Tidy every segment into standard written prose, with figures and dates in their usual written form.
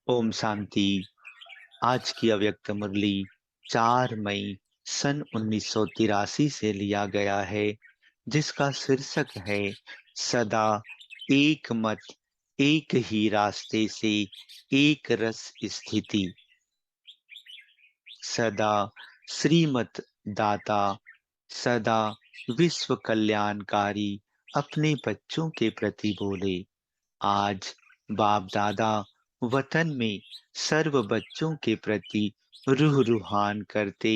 ओम शांति। आज की अव्यक्त मुरली 4 मई सन 1983 से लिया गया है, जिसका शीर्षक है सदा एक मत, एक ही रास्ते से एक रस स्थिति। सदा श्रीमत दाता, सदा विश्व कल्याणकारी अपने बच्चों के प्रति बोले। आज बाप दादा वतन में सर्व बच्चों के प्रति रूह रूहान करते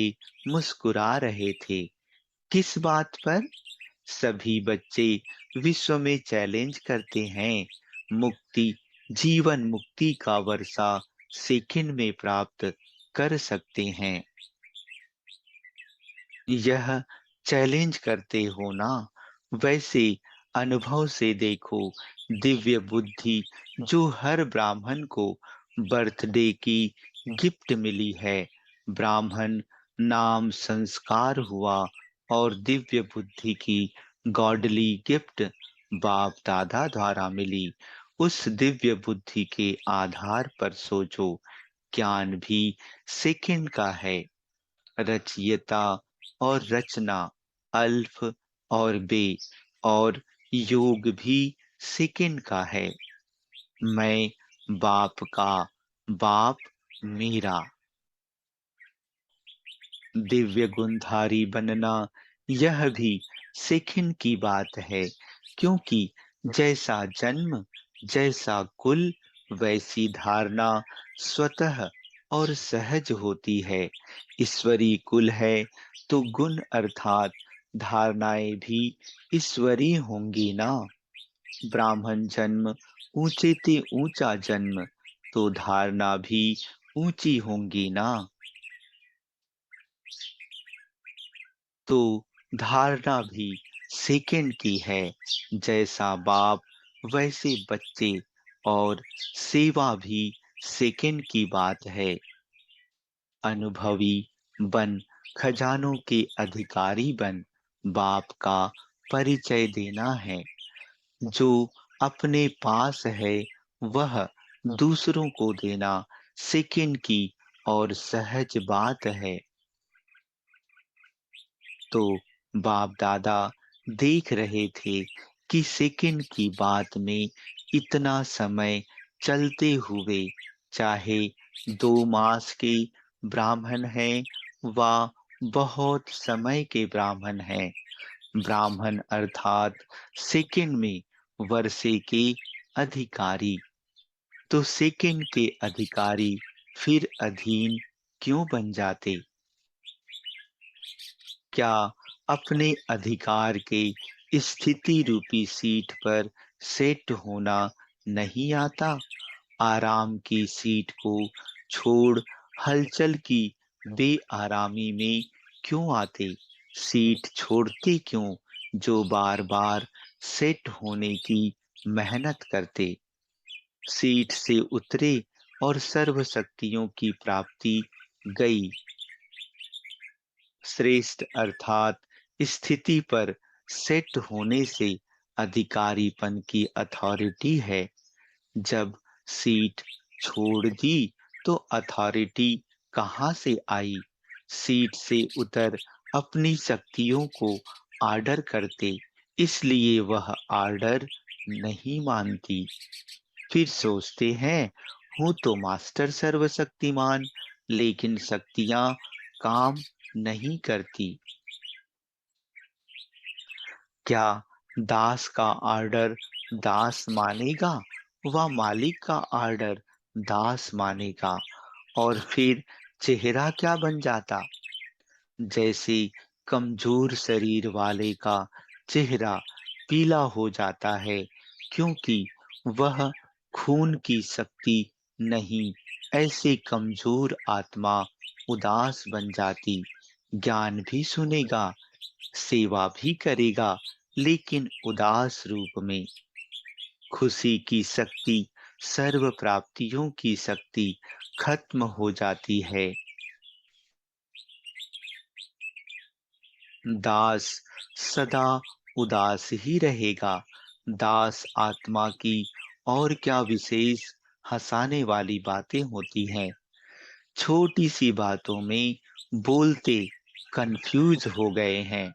मुस्कुरा रहे थे। किस बात पर? सभी बच्चे विश्व में चैलेंज करते हैं, मुक्ति, जीवन मुक्ति का वर्षा सेकंड में प्राप्त कर सकते हैं। यह चैलेंज करते हो ना? वैसे अनुभव से देखो, दिव्य बुद्धि जो हर ब्राह्मण को बर्थडे की गिफ्ट मिली है, ब्राह्मण नाम संस्कार हुआ और दिव्य बुद्धि की गॉडली गिफ्ट बाप दादा द्वारा मिली। उस दिव्य बुद्धि के आधार पर सोचो, ज्ञान भी सेकंड का है। रचयिता और रचना, अल्फ और बे, और योग भी सेकंड का है। मैं बाप का, बाप मेरा। दिव्य गुणधारी बनना यह भी सेकंड की बात है, क्योंकि जैसा जन्म, जैसा कुल, वैसी धारणा स्वतः और सहज होती है। ईश्वरी कुल है तो गुण अर्थात धारणाएं भी ईश्वरी होंगी ना। ब्राह्मण जन्म ऊंचे ते ऊंचा जन्म, तो धारणा भी ऊंची होंगी ना। तो धारणा भी सेकंड की है। जैसा बाप वैसे बच्चे, और सेवा भी सेकंड की बात है। अनुभवी बन, खजानों के अधिकारी बन, बाप का परिचय देना है। जो अपने पास है वह दूसरों को देना सेकंड की और सहज बात है। तो बाप दादा देख रहे थे कि सेकंड की बात में इतना समय चलते हुए, चाहे 2 मास के ब्राह्मण हैं व बहुत समय के ब्राह्मण हैं, ब्राह्मण अर्थात सेकंड में वर्षे के अधिकारी, तो सेकंड के अधिकारी फिर अधीन क्यों बन जाते? क्या अपने अधिकार के स्थिति रूपी सीट पर सेट होना नहीं आता? आराम की सीट को छोड़ हलचल की बेआरामी में क्यों आते? सीट छोड़ते क्यों जो बार बार सेट होने की मेहनत करते? सीट से उतरे और सर्व शक्तियों की प्राप्ति गई। श्रेष्ठ अर्थात स्थिति पर सेट होने से अधिकारीपन की अथॉरिटी है। जब सीट छोड़ दी तो अथॉरिटी कहाँ से आई? सीट से उतर अपनी शक्तियों को आर्डर करते, इसलिए वह आर्डर नहीं मानती। फिर सोचते हैं, हूं तो मास्टर सर्वशक्तिमान, लेकिन शक्तियां काम नहीं करती। क्या दास का आर्डर दास मानेगा व मालिक का आर्डर दास मानेगा? और फिर चेहरा क्या बन जाता? जैसे कमजोर शरीर वाले का चेहरा पीला हो जाता है, क्योंकि वह खून की शक्ति नहीं। ऐसे कमजोर आत्मा उदास बन जाती। ज्ञान भी सुनेगा, सेवा भी करेगा, लेकिन उदास रूप में। खुशी की शक्ति, सर्व प्राप्तियों की शक्ति खत्म हो जाती है। दास सदा उदास ही रहेगा। दास आत्मा की और क्या विशेष हंसाने वाली बातें होती हैं। छोटी सी बातों में बोलते कंफ्यूज हो गए हैं,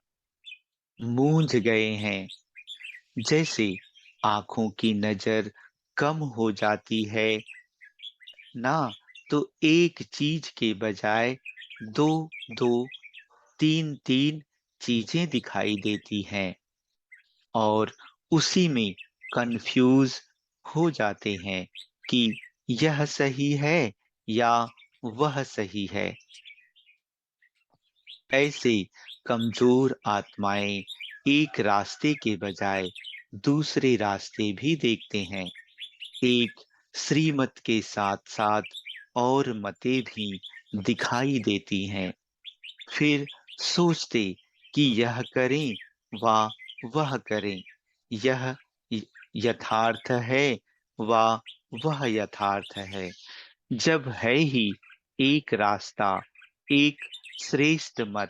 मूंझ गए हैं। जैसे आंखों की नजर कम हो जाती है ना, तो एक चीज के बजाय दो दो, तीन तीन चीजें दिखाई देती हैं और उसी में कंफ्यूज हो जाते हैं कि यह सही है या वह सही है। ऐसे कमजोर आत्माएं एक रास्ते के बजाय दूसरे रास्ते भी देखते हैं। एक श्रीमत के साथ साथ और मतें भी दिखाई देती हैं। फिर सोचते कि यह करें वा वह करें, यह य- यथार्थ है वा वह यथार्थ है। जब है ही एक रास्ता, एक श्रेष्ठ मत,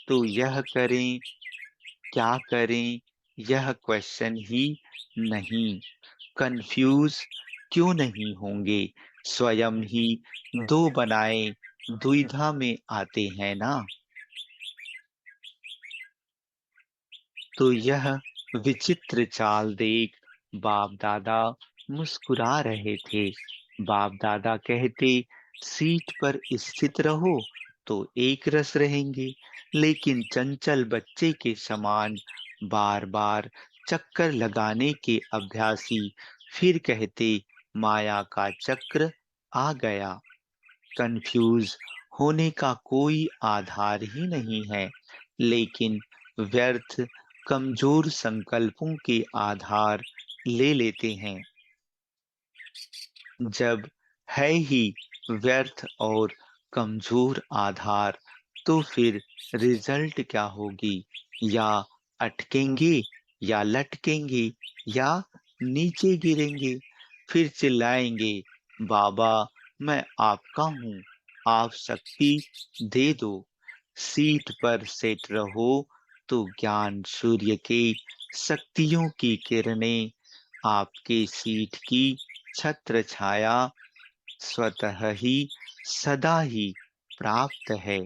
तो यह करें क्या करें, यह क्वेश्चन ही नहीं। कंफ्यूज क्यों नहीं होंगे, स्वयं ही दो बनाए दुविधा में आते हैं ना। तो यह विचित्र चाल देख बाप दादा मुस्कुरा रहे थे। बाप दादा कहते, सीट पर स्थित रहो तो एक रस रहेंगे, लेकिन चंचल बच्चे के समान बार बार चक्कर लगाने के अभ्यासी फिर कहते, माया का चक्र आ गया। कंफ्यूज होने का कोई आधार ही नहीं है, लेकिन व्यर्थ कमजोर संकल्पों के आधार ले लेते हैं। जब है ही व्यर्थ और कमजोर आधार, तो फिर रिजल्ट क्या होगी? या अटकेंगे या लटकेंगे या नीचे गिरेंगे। फिर चिल्लाएंगे, बाबा मैं आपका हूँ, आप शक्ति दे दो। सीट पर सेट रहो तो ज्ञान सूर्य के शक्तियों की किरणें आपके सीट की छत्र छाया स्वतः ही सदा ही प्राप्त है।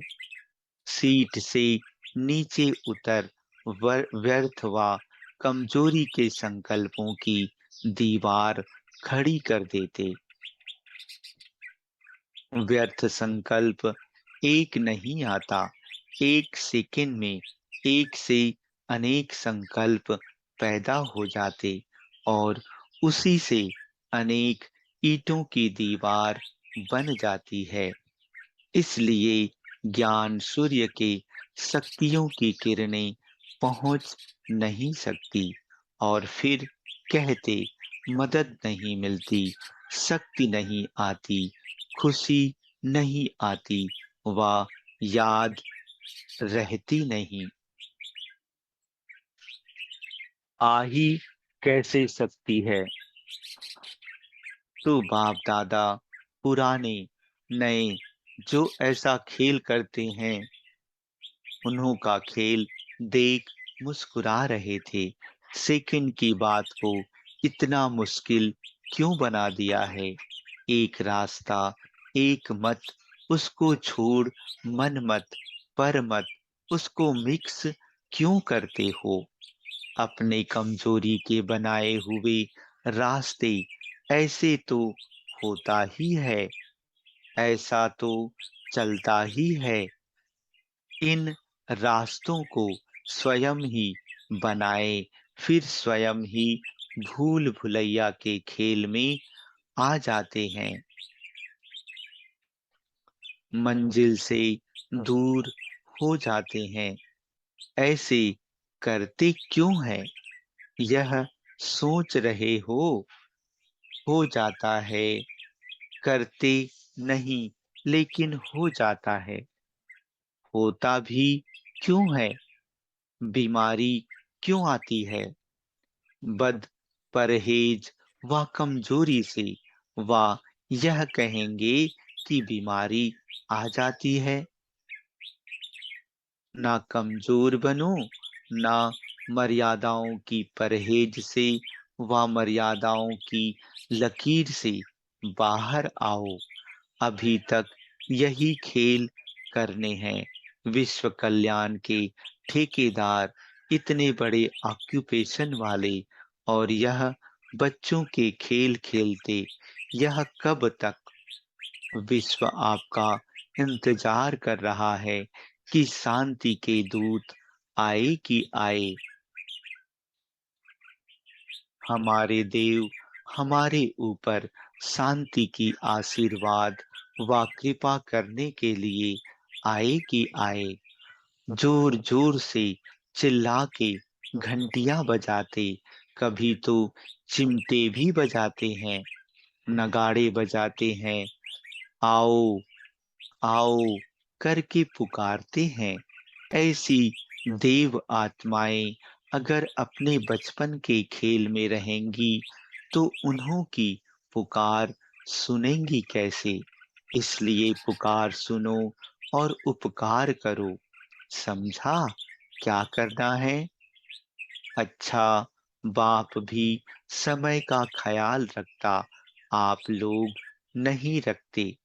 सीट से नीचे उतर व्यर्थ व कमजोरी के संकल्पों की दीवार खड़ी कर देते। व्यर्थ संकल्प एक नहीं आता, एक सेकंड में एक से अनेक संकल्प पैदा हो जाते और उसी से अनेक ईंटों की दीवार बन जाती है। इसलिए ज्ञान सूर्य के शक्तियों की किरणें पहुंच नहीं सकती और फिर कहते, मदद नहीं मिलती, शक्ति नहीं आती, खुशी नहीं आती व याद रहती नहीं। आ ही कैसे सकती है? तो बाप दादा पुराने नए जो ऐसा खेल करते हैं, उन्हों का खेल देख मुस्कुरा रहे थे। सेकंड की बात को इतना मुश्किल क्यों बना दिया है? एक रास्ता, एक मत, उसको छोड़ मन मत, पर मत, उसको मिक्स क्यों करते हो? अपने कमजोरी के बनाए हुए रास्ते ऐसे तो होता ही है, ऐसा तो चलता ही है। इन रास्तों को स्वयं ही बनाए, फिर स्वयं ही भूल भुलैया के खेल में आ जाते हैं। मंजिल से दूर हो जाते हैं। ऐसे करते क्यों है? यह सोच रहे हो जाता है। करते नहीं, लेकिन हो जाता है। होता भी क्यों है? बीमारी क्यों आती है? बद परहेज व कमजोरी से, व यह कहेंगे कि बीमारी आ जाती है। ना कमजोर बनो, ना मर्यादाओं की परहेज से व मर्यादाओं की लकीर से बाहर आओ, अभी तक यही खेल करने हैं। विश्व कल्याण के ठेकेदार इतने बड़े ऑक्यूपेशन वाले, और यह बच्चों के खेल खेलते, यह कब तक? विश्व आपका इंतजार कर रहा है कि शांति के दूत आए कि आए। हमारे देव हमारे ऊपर शांति की आशीर्वाद व कृपा करने के लिए आए कि आए। जोर जोर से चिल्ला के घंटियां बजाते, कभी तो चिमटे भी बजाते हैं, नगाड़े बजाते हैं, आओ आओ करके पुकारते हैं। ऐसी देव आत्माएं अगर अपने बचपन के खेल में रहेंगी तो उन्हों की पुकार सुनेंगी कैसे? इसलिए पुकार सुनो और उपकार करो। समझा क्या करना है? अच्छा, बाप भी समय का ख्याल रखता, आप लोग नहीं रखते।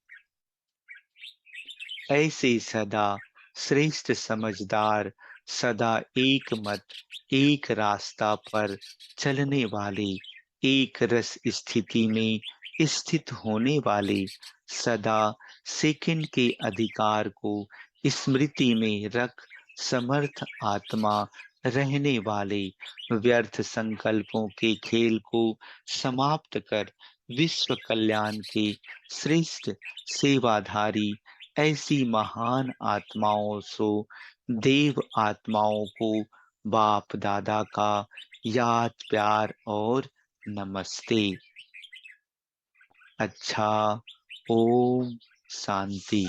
ऐसे सदा श्रेष्ठ समझदार, सदा एक मत एक रास्ता पर चलने वाले, एक रस स्थिति में स्थित होने वाले, सदा सेकंड के अधिकार को स्मृति में रख समर्थ आत्मा रहने वाले, व्यर्थ संकल्पों के खेल को समाप्त कर विश्व कल्याण के श्रेष्ठ सेवाधारी, ऐसी महान आत्माओं सो देव आत्माओं को बाप दादा का याद प्यार और नमस्ते। अच्छा, ओम शांति।